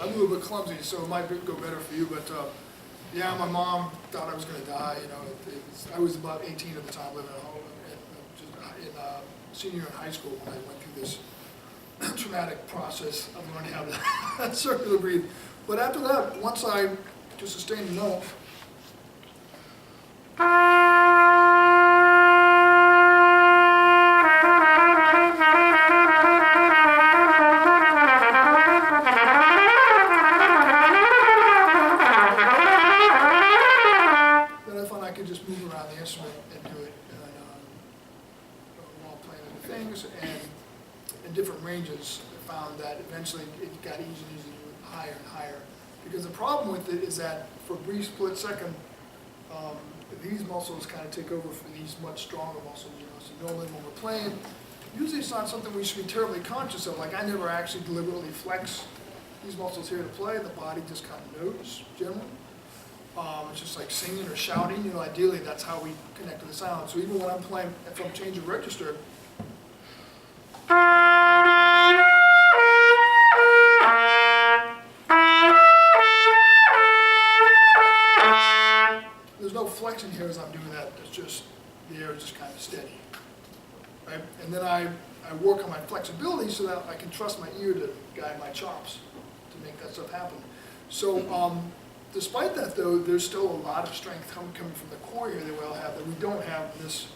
I'm a little bit clumsy, so it might go better for you, but yeah, my mom thought I was going to die. You know, I was about 18 at the time, living at home, in senior year in high school when I went through this traumatic process of learning how to circular breathe. But after that, once I just sustained enough, then I found I could just move around the instrument and do it while playing other things and in different ranges. I found that eventually it got easier and easier to do it higher and higher. Because the problem with it is that for a brief split second, these muscles kind of take over for these much stronger muscles. You know, so normally when we're playing, usually it's not something we should be terribly conscious of. Like I never actually deliberately flex these muscles here to play. The body just kind of knows generally. It's just like singing or shouting. You know, ideally that's how we connect to the sound. So even when I'm playing, if I'm changing register, there's no flexing here as I'm doing that. It's just, the air is just kind of steady. Right? And then I work on my flexibility so that I can trust my ear to guide my chops to make that stuff happen. So despite that though, there's still a lot of strength coming from the core here that we all have that we don't have these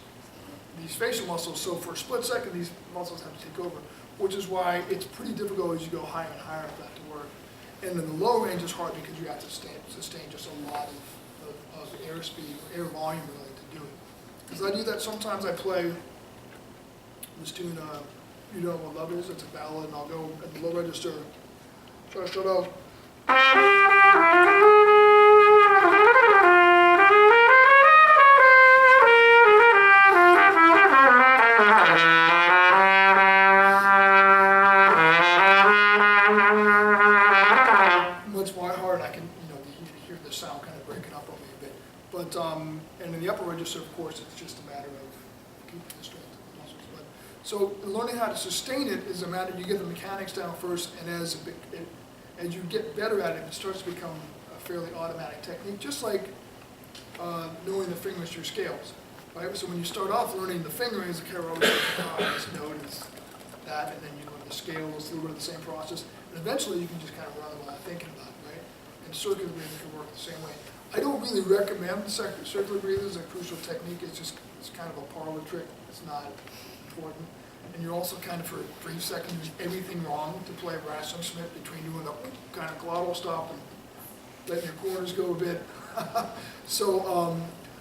facial muscles. So for a split second, these muscles have to take over, which is why it's pretty difficult as you go higher and higher for that to work. And in the low range, it's hard because you have to sustain just a lot of air speed, air volume really to do it. Because I do that sometimes. I play this tune, You Know What Love Is. It's a ballad, and I'll go at the low register, try to start out. Much more hard, I can, you know, hear the sound kind of breaking up on me a bit. But, and in the upper register, of course, it's just a matter of keeping the strength of the muscles. But, so learning how to sustain it is a matter, you get the mechanics down first, and as you get better at it, it starts to become a fairly automatic technique, just like knowing the fingers to your scales. Right? So when you start off learning the fingerings, the carol, this note is that, and then you learn the scale, it's a little bit of the same process. And eventually you can just kind of run it without thinking about it, right? And circular breathing can work the same way. I don't really recommend circular breathing as a crucial technique. It's kind of a parlor trick. It's not important. And you're also kind of, for a brief second, doing everything wrong to play a brass instrument between doing the kind of glottal stop and letting your corners go a bit. So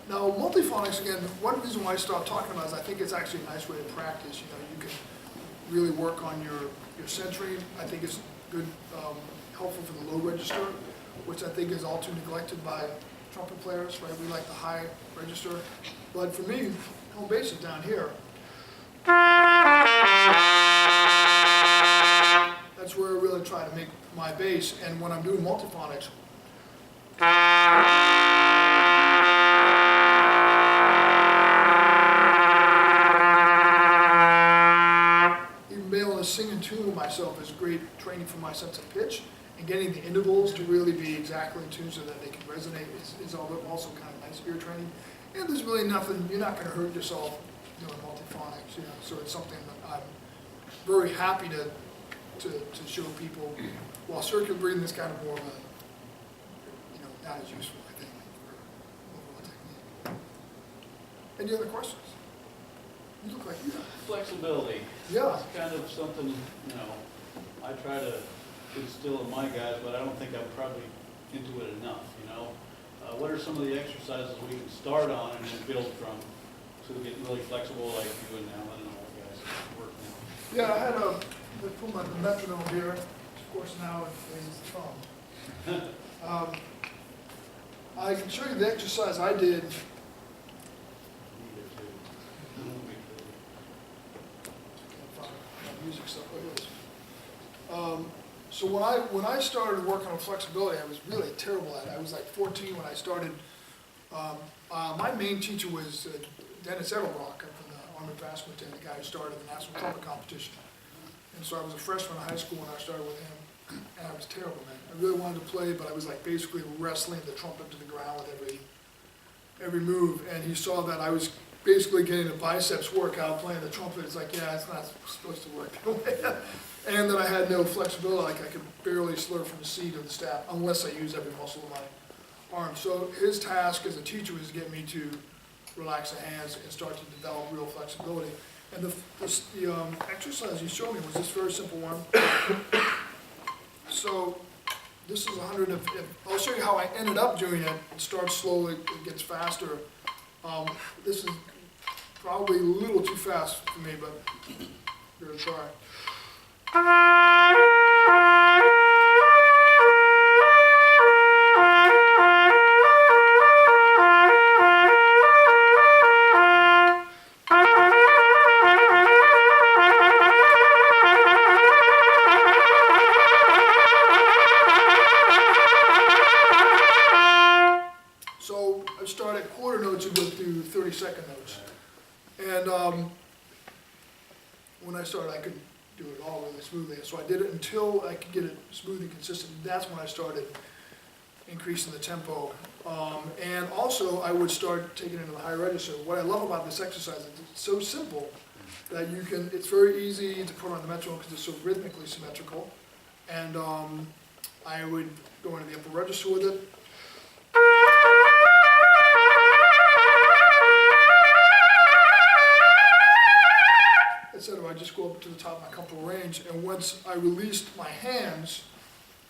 now multiphonics, again, one reason why I stopped talking about it is I think it's actually a nice way to practice. You know, you can really work on your centering. I think it's good, helpful for the low register, which I think is all too neglected by trumpet players, right? We like the high register. But for me, home base is down here. That's where I really try to make my bass. And when I'm doing multiphonics, even being able to sing and tune myself is great training for my sense of pitch. And getting the intervals to really be exactly in tune so that they can resonate is also kind of nice ear training. And there's really nothing, you're not going to hurt yourself doing multiphonics, you know, so it's something that I'm very happy to show people, while circular breathing is kind of more of a, you know, not as useful, I think, for overall technique. Any other questions? You look like you got Flexibility. Yeah. It's kind of something, you know, I try to instill in my guys, but I don't think I'm probably into it enough, you know. What are some of the exercises we can start on and then build from to get really flexible like you and Alan and all the guys that work now? Yeah, I had they put my metronome here. Of course, now it plays the phone. I can show you the exercise I did. Music stuff like this. So when I started working on flexibility, I was really terrible at it. I was like 14 when I started. My main teacher was Dennis Edelbrock from the Army Brass Battalion, the guy who started the National Trumpet Competition. And so I was a freshman in high school when I started with him, and I was terrible, man. I really wanted to play, but I was like basically wrestling the trumpet to the ground with every move. And he saw that I was basically getting a biceps workout playing the trumpet. It's like, yeah, it's not supposed to work that way. And that I had no flexibility, like I could barely slur from the C to the staff unless I use every muscle of my arm. So his task as a teacher was to get me to relax the hands and start to develop real flexibility. And the exercise he showed me was this very simple one. So this is 100 of, I'll show you how I ended up doing it. It starts slowly, it gets faster. This is probably a little too fast for me, but here to try. So I start at quarter notes and go through 30-second notes. And when I started, I couldn't do it all really smoothly. So I did it until I could get it smooth and consistent. That's when I started increasing the tempo. And also, I would start taking it into the high register. What I love about this exercise is it's so simple that you can, it's very easy to put on the metronome because it's so rhythmically symmetrical. And I would go into the upper register with it. Instead of I just go up to the top of my comfortable range, and once I released my hands,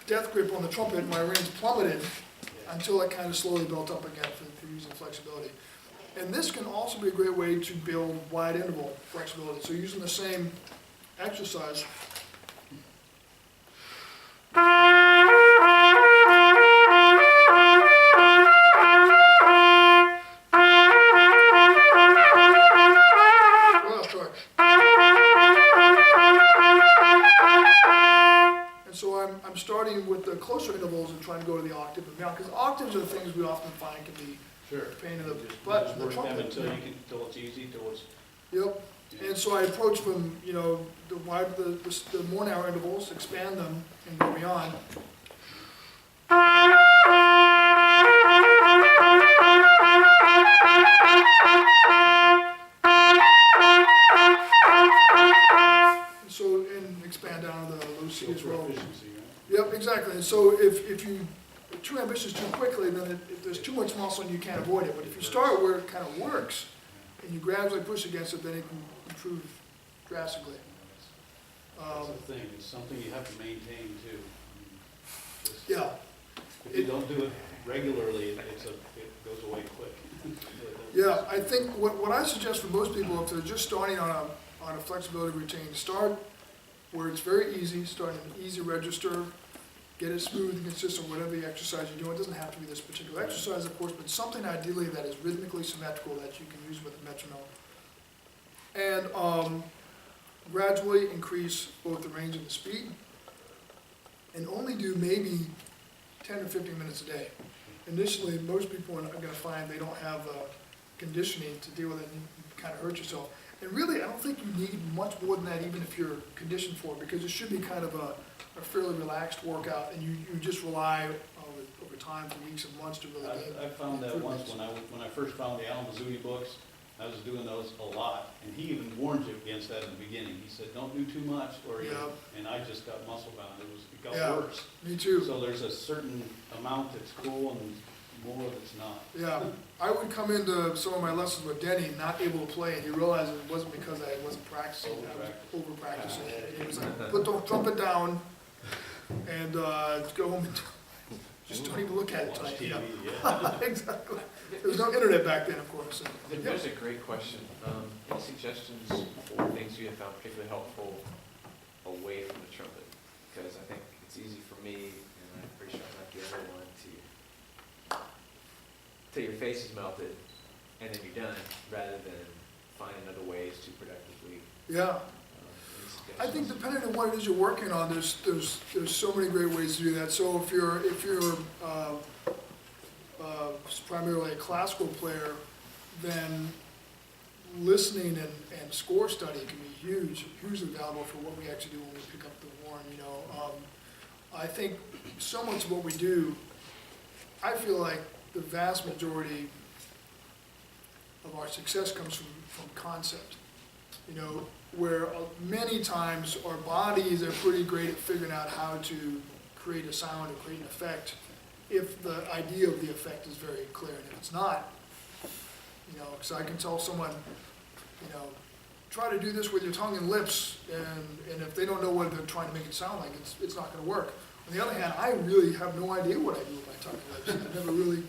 death grip on the trumpet, my range plummeted until it kind of slowly built up again for using flexibility. And this can also be a great way to build wide interval flexibility. So using the same exercise. I'm starting with the closer intervals and trying to go to the octave and beyond, because octaves are the things we often find can be Sure. a pain in the Just butt. The work them trumpet, until you can, till it's easy, till it's. Yep. And so I approach from, you know, the more narrow intervals, expand them, and go beyond. And so, and expand down to the low C as well. Efficiency, right? Yep, exactly. And so if you are too ambitious too quickly, then if there's too much muscle and you can't avoid it. But if you start where it kind of works, and you gradually push against it, then it can improve drastically. That's the thing, it's something you have to maintain too. I mean, just- Yeah. If you don't do it regularly, it goes away quick. Yeah, I think what I suggest for most people, if they're just starting on a flexibility routine, start where it's very easy, start in an easy register, get it smooth and consistent, whatever the exercise you're doing. It doesn't have to be this particular exercise, of course, but something ideally that is rhythmically symmetrical that you can use with a metronome. And gradually increase both the range and the speed, and only do maybe 10 or 15 minutes a day. Initially, most people are going to find they don't have the conditioning to deal with it, and you kind of hurt yourself. And really, I don't think you need much more than that, even if you're conditioned for it, because it should be kind of a fairly relaxed workout, and you just rely over time for weeks and months to really gain. I found that once when I first found the Alan Mazzuti books. I was doing those a lot, and he even warned you against that in the beginning. He said, "Don't do too much," or and I just got muscle bound. It got worse. Me too. So there's a certain amount that's cool and more that's not. Yeah, I would come into some of my lessons with Denny not able to play, and he realized it wasn't because I wasn't practicing, I was over practicing. And he was like, "Put the trumpet down and go home and just don't even look at it tonight." TV, Yeah. Exactly. There was no internet back then, of course. So. I think that's a great question. Any suggestions for things you have found particularly helpful away from the trumpet? Because I think it's easy for me, and I'm pretty sure I'm not the other one, till your face is melted and then you're done, rather than find other ways to productively. Yeah. I think depending on what it is you're working on, there's so many great ways to do that. So if you're primarily a classical player, then listening and score study can be hugely valuable for what we actually do when we pick up the horn. You know, I think so much of what we do, I feel like the vast majority of our success comes from concept. You know, where many times our bodies are pretty great at figuring out how to create a sound or create an effect if the idea of the effect is very clear. And if it's not, you know, because I can tell someone, you know, try to do this with your tongue and lips, and if they don't know what they're trying to make it sound like, it's not going to work. On the other hand, I really have no idea what I do with my tongue and lips. I've never really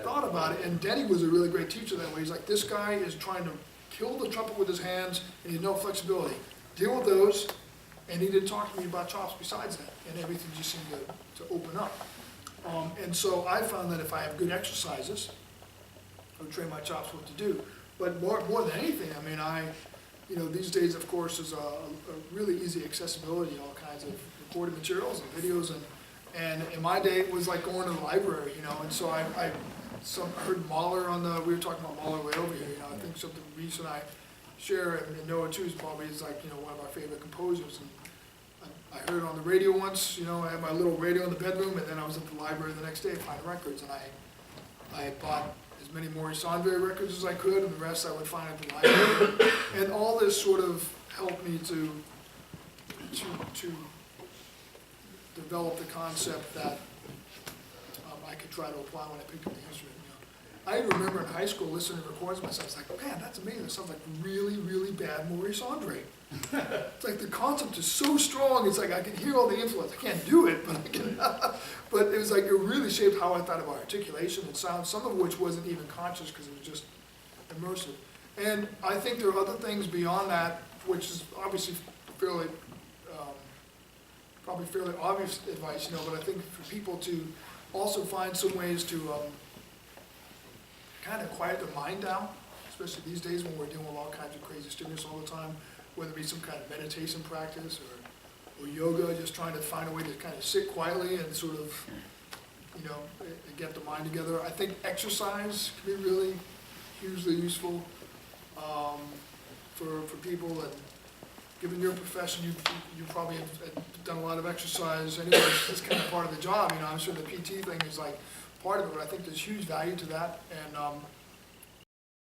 thought about it. And Denny was a really great teacher that way. He's like, this guy is trying to kill the trumpet with his hands, and he has no flexibility. Deal with those, and he didn't talk to me about chops besides that, and everything just seemed to open up. And so I found that if I have good exercises, I would train my chops what to do. But more than anything, I mean, you know, these days, of course, there's a really easy accessibility, all kinds of recorded materials and videos, and in my day, it was like going to the library, you know, and so I heard Mahler we were talking about Mahler way over here, you know, I think something Rhys and I share, and Noah too is probably like, you know, one of our favorite composers, and I heard it on the radio once, you know, I had my little radio in the bedroom, and then I was at the library the next day finding records, and I bought as many Maurice Andre records as I could, and the rest I would find at the library. And all this sort of helped me to develop the concept that I could try to apply when I picked up the instrument. You know, I remember in high school listening to recordings myself. I was like, man, that's amazing. It sounds like really, really bad Maurice Andre. It's like the concept is so strong. It's like I can hear all the influence. I can't do it, but I can. But it was like it really shaped how I thought about articulation and sound. Some of which wasn't even conscious because it was just immersive. And I think there are other things beyond that, which is obviously fairly, probably fairly obvious advice, you know. But I think for people to also find some ways to kind of quiet their mind down, especially these days when we're dealing with all kinds of crazy stimulus all the time, whether it be some kind of meditation practice or yoga, just trying to find a way to kind of sit quietly and sort of, you know, get the mind together. I think exercise can be really hugely useful for people, and given your profession, you probably have done a lot of exercise anyway. It's kind of part of the job, you know. I'm sure the PT thing is like part of it, but I think there's huge value to that. And